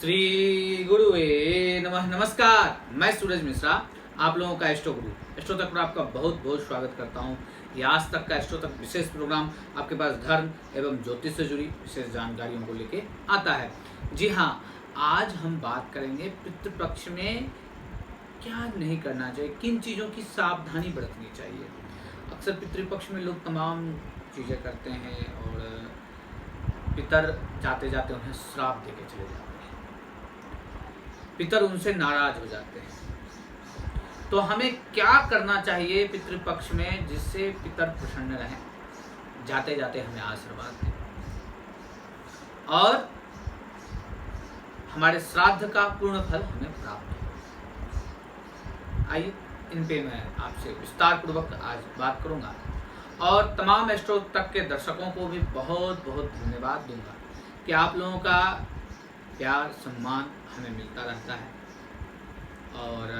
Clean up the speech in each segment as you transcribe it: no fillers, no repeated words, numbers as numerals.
श्री गुरुवे नमः। नमस्कार, मैं सूरज मिश्रा, आप लोगों का एस्ट्रो गुरु एस्ट्रो तक पर आपका बहुत बहुत स्वागत करता हूं। ये आज तक का एस्ट्रो तक विशेष प्रोग्राम आपके पास धर्म एवं ज्योतिष से जुड़ी विशेष जानकारियों को लेके आता है। जी हाँ, आज हम बात करेंगे पितृपक्ष में क्या नहीं करना चाहिए, किन चीज़ों की सावधानी बरतनी चाहिए। अक्सर पितृपक्ष में लोग तमाम चीज़ें करते हैं और पितर जाते जाते उन्हें श्राप देके चले जाते हैं। पितर उनसे नाराज हो जाते हैं। तो हमें क्या करना चाहिए पितृपक्ष में जिससे पितर प्रसन्न रहें, जाते जाते हमें आशीर्वाद दें और हमारे श्राद्ध का पूर्ण फल हमें प्राप्त हो। आइए, इन पे मैं आपसे विस्तार पूर्वक आज बात करूंगा और तमाम एस्ट्रो तक के दर्शकों को भी बहुत बहुत धन्यवाद दूंगा कि आप लोगों का प्यार सम्मान हमें मिलता रहता है और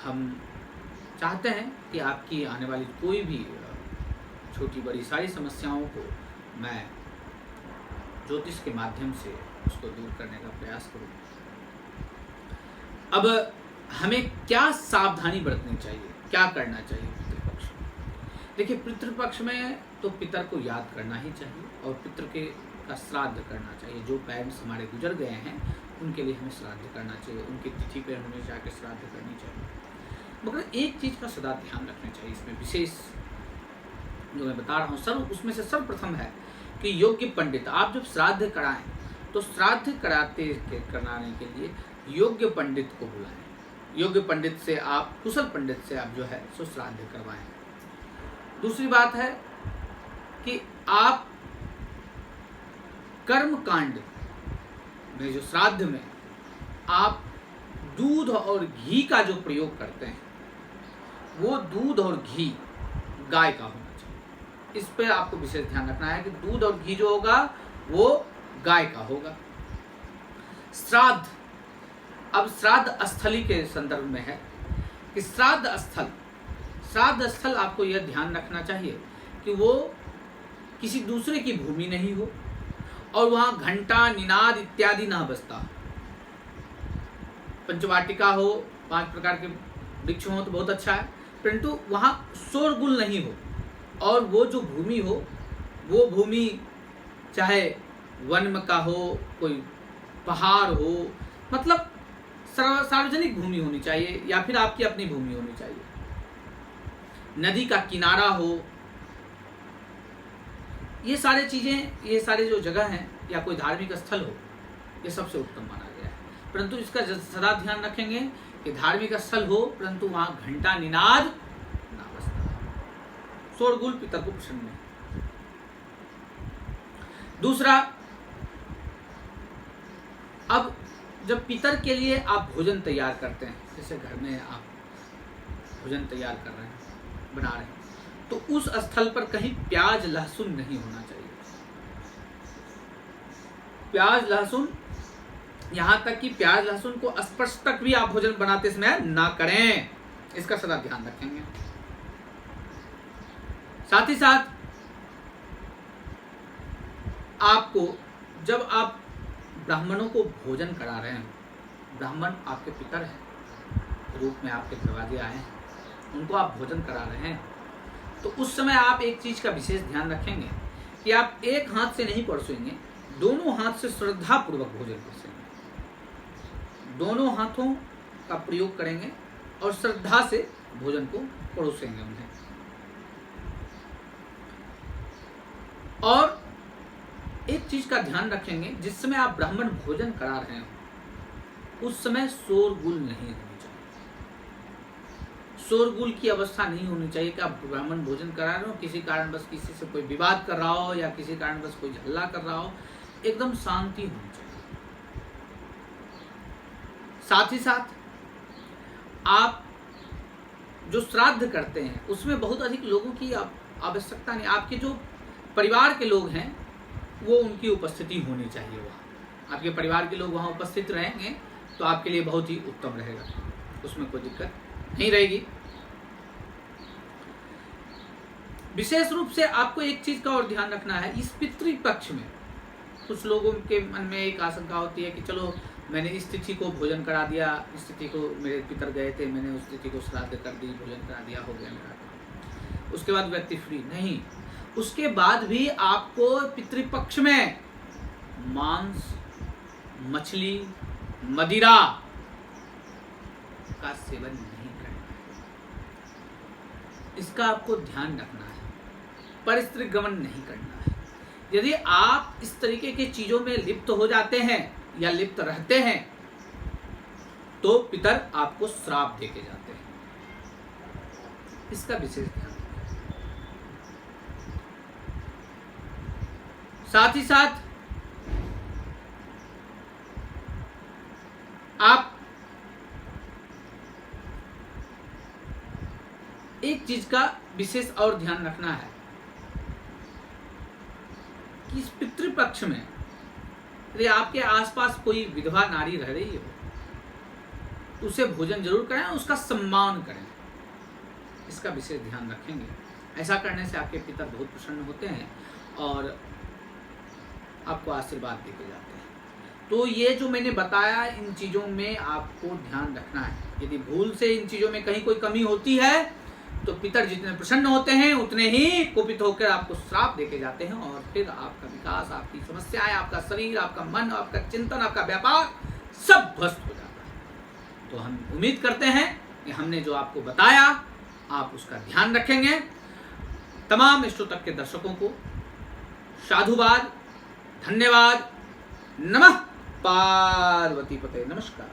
हम चाहते हैं कि आपकी आने वाली कोई भी छोटी बड़ी सारी समस्याओं को मैं ज्योतिष के माध्यम से उसको दूर करने का प्रयास करूं। अब हमें क्या सावधानी बरतनी चाहिए, क्या करना चाहिए पितृपक्ष में। देखिए, पितृपक्ष में तो पितर को याद करना ही चाहिए और पितर के का श्राद्ध करना चाहिए। जो पेरेंट्स हमारे गुजर गए हैं उनके लिए हमें श्राद्ध करना चाहिए, उनकी तिथि पर हमें जाकर श्राद्ध करनी चाहिए। मगर एक चीज़ का सदा ध्यान रखना चाहिए, इसमें विशेष जो मैं बता रहा हूँ उसमें से सर्वप्रथम है कि योग्य पंडित, आप जब श्राद्ध कराएं तो श्राद्ध कराने के लिए योग्य पंडित को बुलाएं। योग्य पंडित से आप, कुशल पंडित से आप जो है सो श्राद्ध करवाएं। दूसरी बात है कि आप कर्म कांड में जो श्राद्ध में आप दूध और घी का जो प्रयोग करते हैं वो दूध और घी गाय का होना चाहिए। इस पर आपको विशेष ध्यान रखना है कि दूध और घी जो होगा वो गाय का होगा। श्राद्ध, अब श्राद्ध स्थली के संदर्भ में है कि श्राद्ध स्थल आपको यह ध्यान रखना चाहिए कि वो किसी दूसरे की भूमि नहीं हो और वहाँ घंटा निनाद इत्यादि ना बजता। पंचवाटिका हो, 5 प्रकार के वृक्ष हो तो बहुत अच्छा है, परंतु वहाँ शोरगुल नहीं हो और वो जो भूमि हो वो भूमि चाहे वन का हो, कोई पहाड़ हो, मतलब सार्वजनिक भूमि होनी चाहिए या फिर आपकी अपनी भूमि होनी चाहिए। नदी का किनारा हो, ये सारे चीज़ें, ये सारे जो जगह हैं या कोई धार्मिक स्थल हो, ये सबसे उत्तम माना गया है। परंतु इसका सदा ध्यान रखेंगे कि धार्मिक स्थल हो परंतु वहाँ घंटा निनाद ना बजता, शोरगुल पितर को प्रसन्न नहीं। दूसरा, अब जब पितर के लिए आप भोजन तैयार करते हैं, जैसे घर में आप भोजन तैयार कर रहे हैं, बना रहे हैं, तो उस स्थल पर कहीं प्याज लहसुन नहीं होना चाहिए। प्याज लहसुन, यहां तक कि प्याज लहसुन को स्पर्श तक भी आप भोजन बनाते समय ना करें, इसका सदा ध्यान रखेंगे। साथ ही साथ आपको, जब आप ब्राह्मणों को भोजन करा रहे हैं, ब्राह्मण आपके पितर हैं, रूप में आपके दरवाजे आए हैं, उनको आप भोजन करा रहे हैं, तो उस समय आप एक चीज का विशेष ध्यान रखेंगे कि आप एक हाथ से नहीं परोसेंगे, दोनों हाथ से श्रद्धा पूर्वक भोजन परोसेंगे। दोनों हाथों का प्रयोग करेंगे और श्रद्धा से भोजन को परोसेंगे उन्हें। और एक चीज का ध्यान रखेंगे, जिस समय आप ब्राह्मण भोजन करा रहे हो उस समय शोरगुल नहीं होनी चाहिए। शोरगुल की अवस्था नहीं होनी चाहिए कि आप ब्राह्मण भोजन करा रहे हो, किसी कारण बस किसी से कोई विवाद कर रहा हो या किसी कारण बस कोई झगड़ा कर रहा हो, एकदम शांति होनी चाहिए। साथ ही साथ आप जो श्राद्ध करते हैं उसमें बहुत अधिक लोगों की आवश्यकता नहीं, आपके जो परिवार के लोग हैं वो उनकी उपस्थिति होनी चाहिए। वहाँ आपके परिवार के लोग वहाँ उपस्थित रहेंगे तो आपके लिए बहुत ही उत्तम रहेगा, उसमें कोई दिक्कत नहीं रहेगी। विशेष रूप से आपको एक चीज का और ध्यान रखना है, इस पितृपक्ष में कुछ लोगों के मन में एक आशंका होती है कि चलो मैंने इस तिथि को भोजन करा दिया, इस तिथि को मेरे पितर गए थे, मैंने उस तिथि को श्राद्ध कर दी, भोजन करा दिया, हो गया मेरा काम, उसके बाद व्यक्ति फ्री नहीं। उसके बाद भी आपको पितृपक्ष में मांस, मछली, मदिरा का सेवन नहीं करना है, इसका आपको ध्यान रखना है। परस्त्री गमन नहीं करना है। यदि आप इस तरीके की चीजों में लिप्त हो जाते हैं या लिप्त रहते हैं तो पितर आपको श्राप देके जाते हैं, इसका विशेष ध्यान रखें। साथ ही साथ आप एक चीज का विशेष और ध्यान रखना है कि इस पितृपक्ष में यदि आपके आसपास कोई विधवा नारी रह रही हो तो उसे भोजन जरूर करें, उसका सम्मान करें, इसका विशेष ध्यान रखेंगे। ऐसा करने से आपके पितर बहुत प्रसन्न होते हैं और आपको आशीर्वाद देके जाते हैं। तो ये जो मैंने बताया, इन चीज़ों में आपको ध्यान रखना है। यदि भूल से इन चीज़ों में कहीं कोई कमी होती है तो पितर जितने प्रसन्न होते हैं उतने ही कुपित होकर आपको श्राप देके जाते हैं और फिर आपका विकास, आपकी समस्याएं, आपका शरीर, आपका मन, आपका चिंतन, आपका व्यापार सब ध्वस्त हो जाता है। तो हम उम्मीद करते हैं कि हमने जो आपको बताया आप उसका ध्यान रखेंगे। तमाम इष्टोतक के दर्शकों को साधुवाद, धन्यवाद, नमः पार्वती पते, नमस्कार।